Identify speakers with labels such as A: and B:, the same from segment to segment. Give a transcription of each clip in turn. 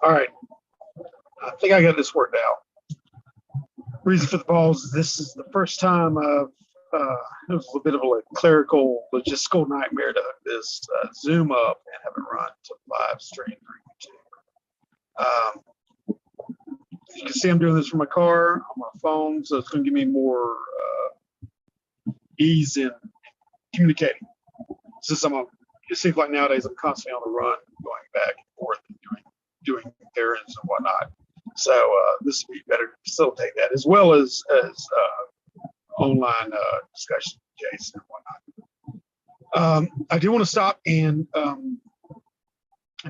A: All right, I think I got this worked out. Reason for the pause is this is the first time it was a bit of a clerical logistical nightmare to hook this Zoom up and have it run to live stream through YouTube. You can see I'm doing this from my car on my phone, so it's going to give me more ease in communicating. Since it seems like nowadays I'm constantly on the run, going back and forth and doing errands and whatnot. So this would be better to facilitate that, as well as online discussion with Jason and whatnot. I do want to stop and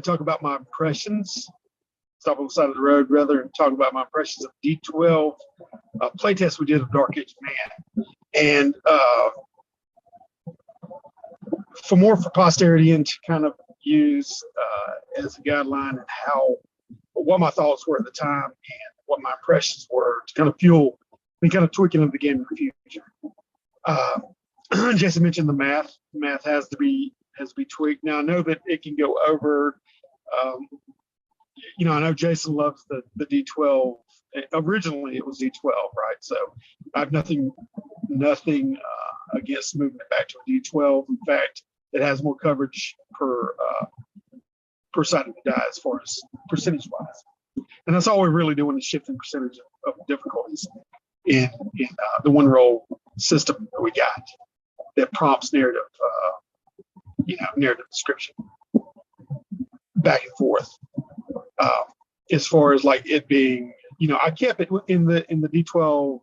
A: talk about my impressions. Stop on the side of the road rather and talk about my impressions of D12 playtest we did of Dark Age Man. And for posterity and to kind of use as a guideline and what my thoughts were at the time and what my impressions were to kind of fuel and kind of tweaking of the game in the future. Jason mentioned the math. The math has to be tweaked. Now I know that it can go over. I know Jason loves the D12. Originally it was D12, right? So I have nothing against moving it back to a D12. In fact, it has more coverage per side of the die as far as percentage wise. And that's all we're really doing is shifting percentage of difficulties in the one roll system that we got that prompts narrative description back and forth. As far as like it being, I kept it in the D12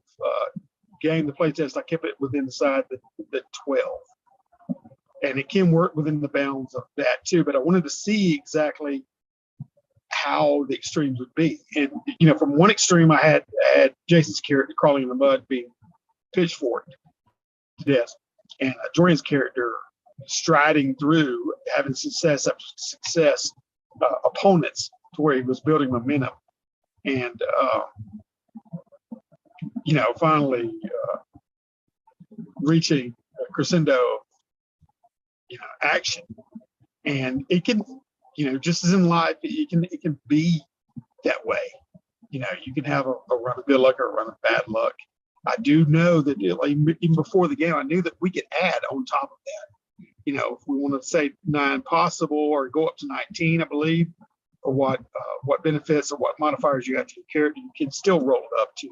A: game, the playtest, I kept it within the side the 12. And it can work within the bounds of that too, but I wanted to see exactly how the extremes would be. And from one extreme, I had Jason's character crawling in the mud, being pitchforked to death, and Jordan's character striding through, having success after success, opponents to where he was building momentum, and finally reaching a crescendo action. And it can, just as in life, it can be that way. You can have a run of good luck or a run of bad luck. I do know that even before the game, I knew that we could add on top of that. If we want to say 9 possible or go up to 19, I believe, or what benefits or what modifiers you have to your character, you can still roll it up to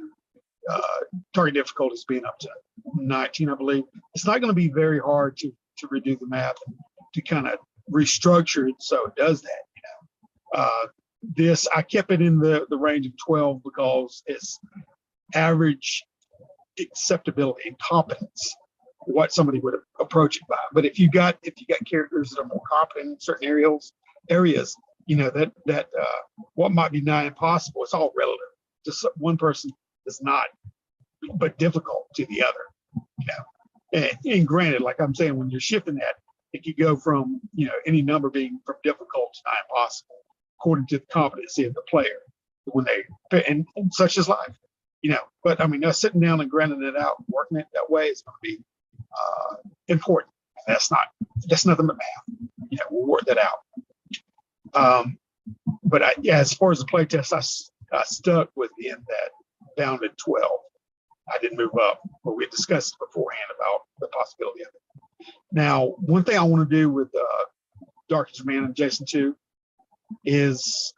A: target difficulties being up to 19, I believe. It's not going to be very hard to redo the math and to kind of restructure it so it does that. This, I kept it in the range of 12 because it's average acceptability and competence, what somebody would approach it by. But if you got characters that are more competent in certain areas, that what might be nigh impossible, it's all relative. Just one person is not but difficult to the other. And granted, like I'm saying, when you're shifting that, it could go from any number being from difficult to nigh impossible according to the competency of the player when they and such is life. But I mean, us sitting down and grinding it out, working it that way is going to be important. That's nothing but math. We'll work that out. But as far as the playtest, I stuck within that bounded 12. I didn't move up, but we discussed beforehand about the possibility of it. Now, one thing I want to do with Dark Age Man and Jason 2 is,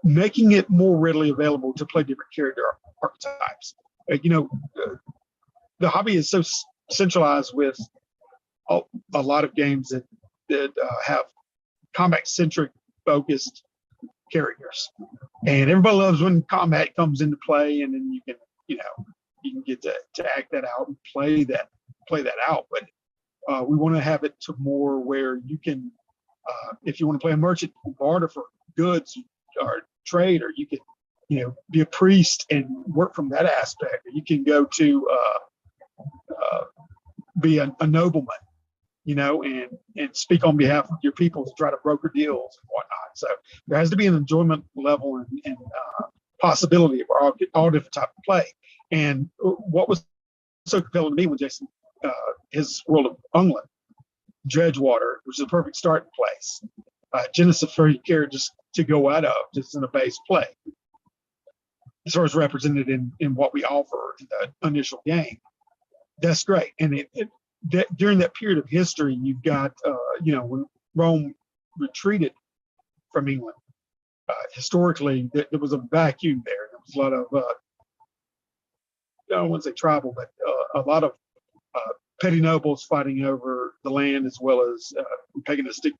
A: making it more readily available to play different character archetypes. The hobby is so centralized with a lot of games that have combat-centric focused characters, and everybody loves when combat comes into play, and then you can get to act that out and play that out. But we want to have it to more where you can, if you want to play a merchant, barter for goods or trade, or you can be a priest and work from that aspect, or you can go to be a nobleman, and speak on behalf of your people to try to broker deals and whatnot. So there has to be an enjoyment level and possibility of all different type of play. And what was so compelling to me when Jason, his world of England, Dredgewater, which is a perfect starting place. genesis for your characters to go out of just in a base play, as far as represented in what we offer in the initial game. That's great. And during that period of history, you've got, when Rome retreated from England, historically, there was a vacuum there. There was a lot of, I don't want to say tribal, but a lot of petty nobles fighting over the land, as well as paganistic,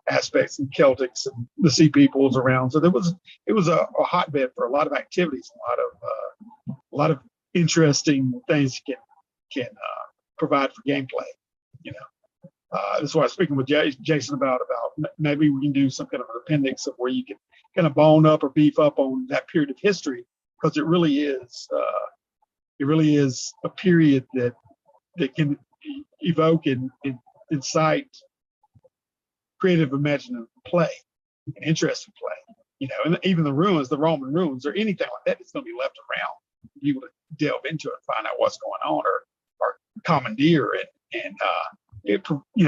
A: aspects and Celtics and the Sea Peoples around. So it was a hotbed for a lot of activities, a lot of interesting things can provide for gameplay. That's why I was speaking with Jason about maybe we can do some kind of an appendix of where you can kind of bone up or beef up on that period of history, because it really is a period that can evoke and incite creative, imaginative play and interesting play. And even the Roman ruins, or anything like that, it's going to be left around for people to delve into it and find out what's going on, or commandeer it and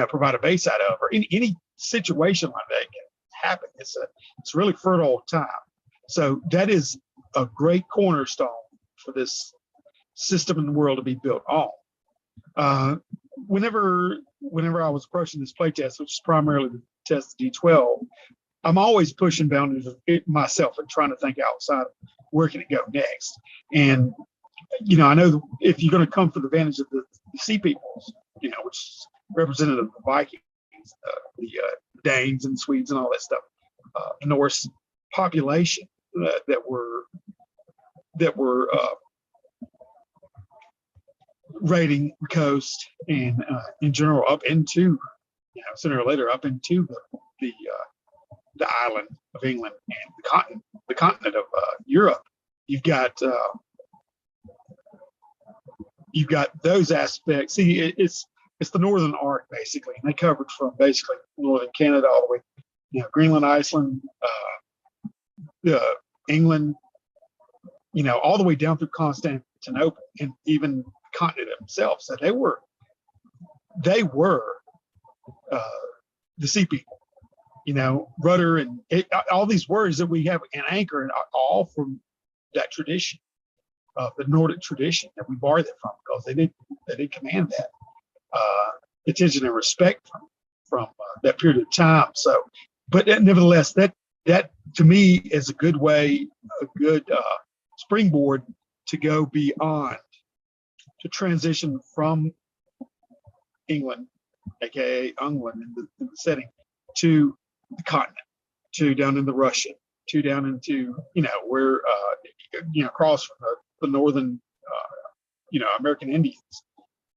A: provide a base out of, or any situation like that can happen. It's a really fertile time. So that is a great cornerstone for this system in the world to be built on. Whenever I was approaching this playtest, which is primarily the test D12, I'm always pushing boundaries of it myself and trying to think outside of where can it go next. And I know if you're going to come for the advantage of the Sea Peoples, which is representative of the Vikings, the Danes and Swedes and all that stuff, the Norse population that were raiding the coast and in general up into, sooner or later up into the island of England and the continent of Europe. You've got those aspects. See, it's the northern arc basically, and they covered from basically northern Canada all the way, Greenland, Iceland, England, all the way down through Constantinople, and even the continent themselves. So they were the Sea People, rudder and all these words that we have an anchor, and all from that tradition, the Nordic tradition that we borrowed it from, because they did command that attention and respect from that period of time. So, but nevertheless, that to me is a good way, a good springboard to go beyond, to transition from England, aka England in the setting, to the continent, to down into Russia, to down into where across from the northern American Indians,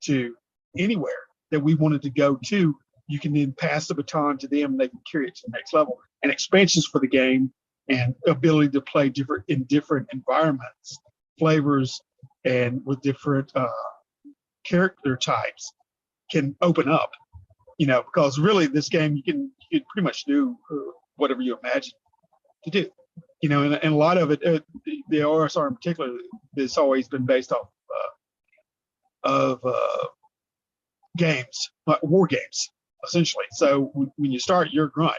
A: to anywhere that we wanted to go to. You can then pass the baton to them, and they can carry it to the next level. And expansions for the game and ability to play in different environments, flavors, and with different character types can open up. Because really this game you can pretty much do whatever you imagine to do. And a lot of it, the OSR in particular, has always been based off of games, war games, essentially. So when you start, you're a grunt,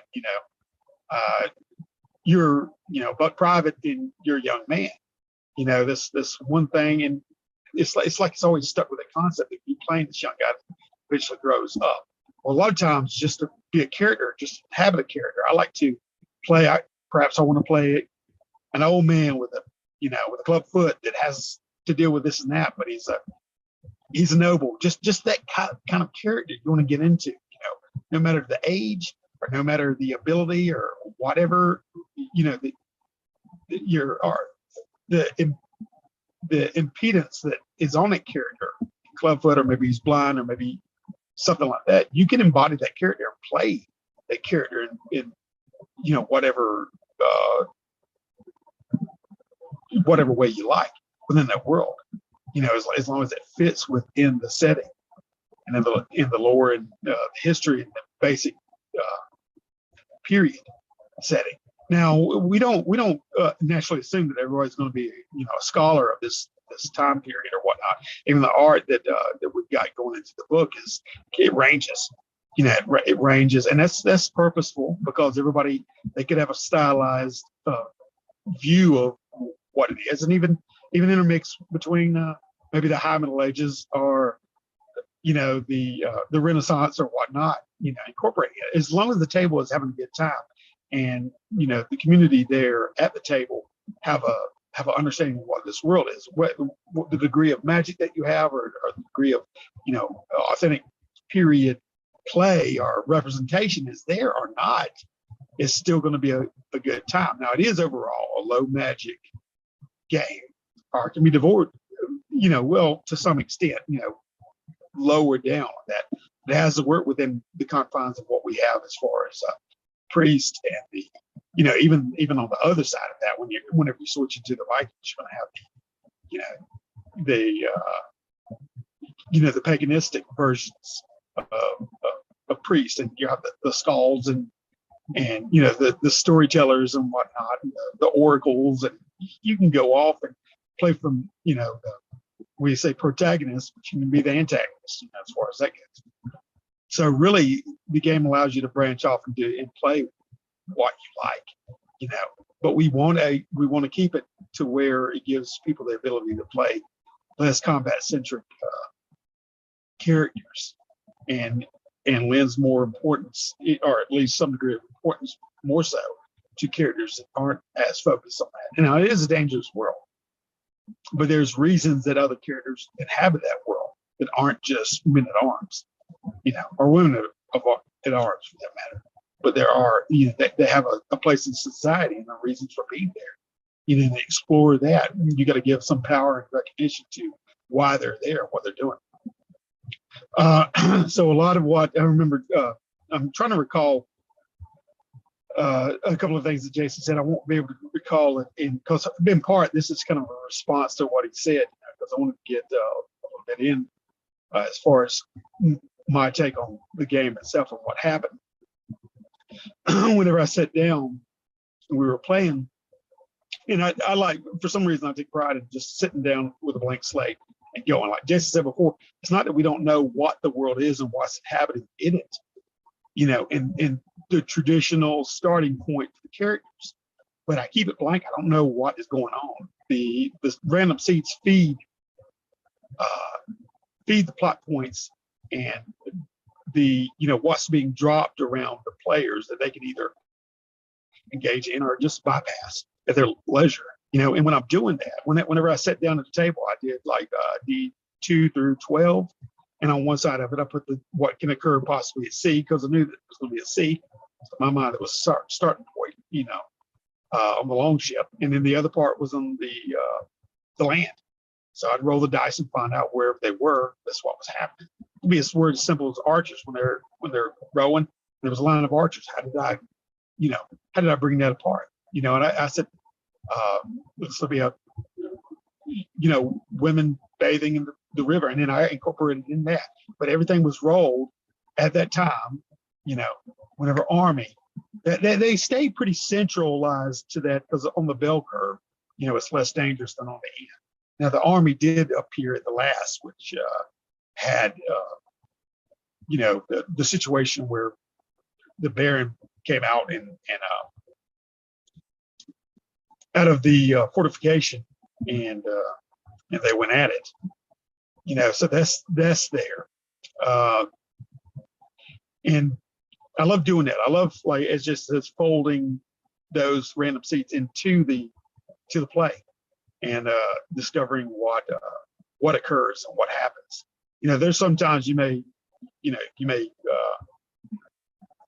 A: you're buck private and you're a young man. This one thing, and it's like it's always stuck with that concept that you're playing this young guy that eventually grows up. Well, a lot of times just to be a character, just having a character. I like to play. Perhaps I want to play an old man with a club foot that has to deal with this and that, but he's a noble. Just that kind of character you want to get into. No matter the age or no matter the ability or whatever, the impedance that is on that character, clubfoot, or maybe he's blind, or maybe something like that. You can embody that character and play that character in whatever way you like within that world. As long as it fits within the setting and in the lore and the history and the basic period setting. Now we don't naturally assume that everybody's going to be a scholar of this time period or whatnot. Even the art that we've got going into the book it ranges. it ranges, and that's purposeful because they could have a stylized view of what it is, and even intermix between maybe the high Middle Ages or the Renaissance or whatnot. Incorporating it as long as the table is having a good time, and the community there at the table have an understanding of what this world is, what the degree of magic that you have, or the degree of authentic period play or representation is there or not. It's still going to be a good time. Now, it is overall a low magic game, or it can be divorced, well, to some extent, lower down that. It has to work within the confines of what we have as far as priest and the, even on the other side of that, whenever you switch into the Vikings, you're going to have the paganistic versions of priest, and you have the skalds and the storytellers and whatnot, and the oracles, and you can go off and play from we say protagonist, but you can be the antagonist, as far as that goes. So really, the game allows you to branch off and play what you like, But we want to keep it to where it gives people the ability to play less combat centric characters, and lends more importance, or at least some degree of importance, more so to characters that aren't as focused on that. Now, it is a dangerous world, but there's reasons that other characters inhabit that world that aren't just men at arms, or women at arms for that matter. But there are, they have a place in society and the reasons for being there. They explore that. You got to give some power and recognition to why they're there, what they're doing. So a lot of what I remember, I'm trying to recall a couple of things that Jason said. I won't be able to recall it, because in part this is kind of a response to what he said, because I want to get a little bit in as far as my take on the game itself and what happened. Whenever I sat down, we were playing, and I like, for some reason, I take pride in just sitting down with a blank slate and going. Like Jason said before, it's not that we don't know what the world is and what's inhabited in it, in the traditional starting point for the characters. But I keep it blank. I don't know what is going on. The random seeds feed the plot points and the what's being dropped around the players that they can either engage in or just bypass at their leisure. And when I'm doing that, whenever I sat down at the table, I did like D2 through 12, and on one side of it, I put what can occur possibly at sea, because I knew that it was going to be a sea. So in my mind, it was starting point, on the long ship, and then the other part was on the land. So I'd roll the dice and find out wherever they were. That's what was happening. It could be a word as simple as archers when they're rowing. There was a line of archers. How did I bring that apart? And I said, this will be women bathing in the river, and then I incorporated in that. But everything was rolled at that time. Whenever army, they stay pretty centralized to that, because on the bell curve, it's less dangerous than on the end. Now, the army did appear at the last, which had, the situation where the Baron came out and out of the fortification, and they went at it. So that's there, and I love doing that. I love, like, it's folding those random seats into the play, and discovering what occurs and what happens. There's sometimes you may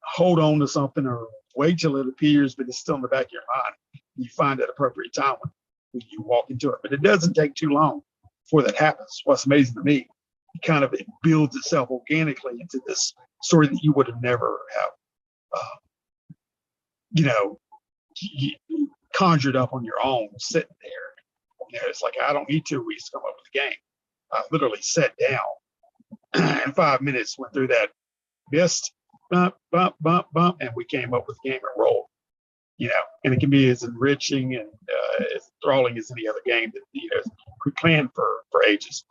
A: hold on to something or wait till it appears, but it's still in the back of your mind. You find that appropriate time when you walk into it, but it doesn't take too long before that happens. What's amazing to me, it builds itself organically into this story that you would have never have, conjured up on your own, sitting there. It's like, I don't need 2 weeks to come up with a game. I literally sat down in 5 minutes, went through that mist, bump, and we came up with a game and rolled. And it can be as enriching and as enthralling as any other game that is pre-planned for ages.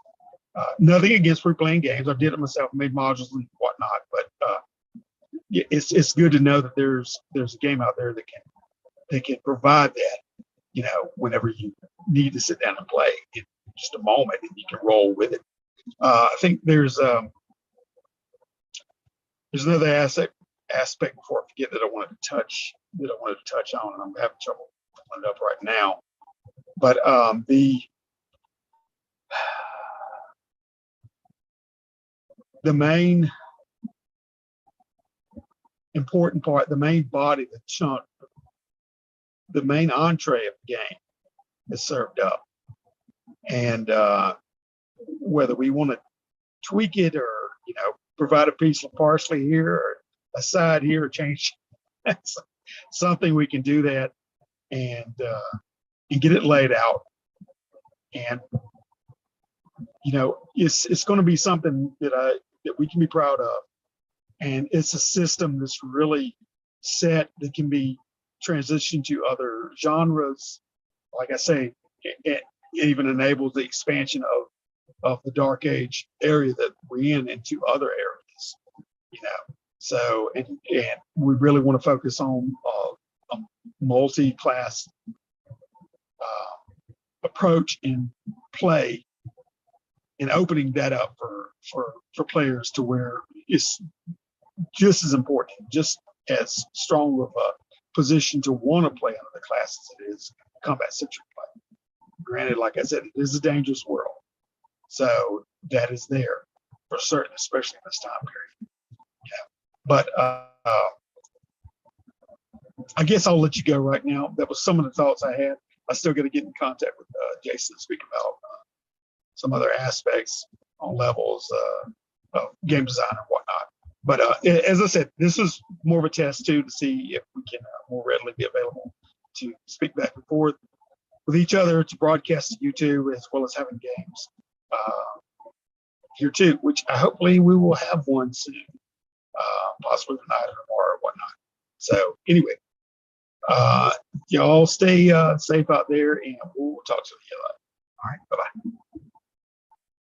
A: Nothing against pre-planned games. I did it myself, made modules and whatnot, but it's good to know that there's a game out there that can provide that, whenever you need to sit down and play in just a moment, and you can roll with it. I think there's another aspect before I forget that I wanted to touch on, and I'm having trouble pulling it up right now. But the main important part, the main body, the chunk, the main entree of the game is served up. And whether we want to tweak it or, provide a piece of parsley here or a side here or change something, we can do that and get it laid out. And, it's going to be something that we can be proud of. And it's a system that's really set that can be transitioned to other genres. Like I say, it even enables the expansion of the Dark Age area that we're in into other areas, So, and we really want to focus on a multi-class approach in play, and opening that up for players to where it's just as important, just as strong of a position to want to play under the class as it is combat-centric play. Granted, like I said, it is a dangerous world. So that is there for certain, especially in this time period. But I guess I'll let you go right now. That was some of the thoughts I had. I still got to get in contact with Jason to speak about some other aspects on levels of game design and whatnot. But as I said, this is more of a test too, to see if we can more readily be available to speak back and forth with each other, to broadcast to YouTube, as well as having games here too, which hopefully we will have one soon, possibly tonight or tomorrow or whatnot. So anyway, y'all stay safe out there, and we'll talk to you later. All right, bye-bye.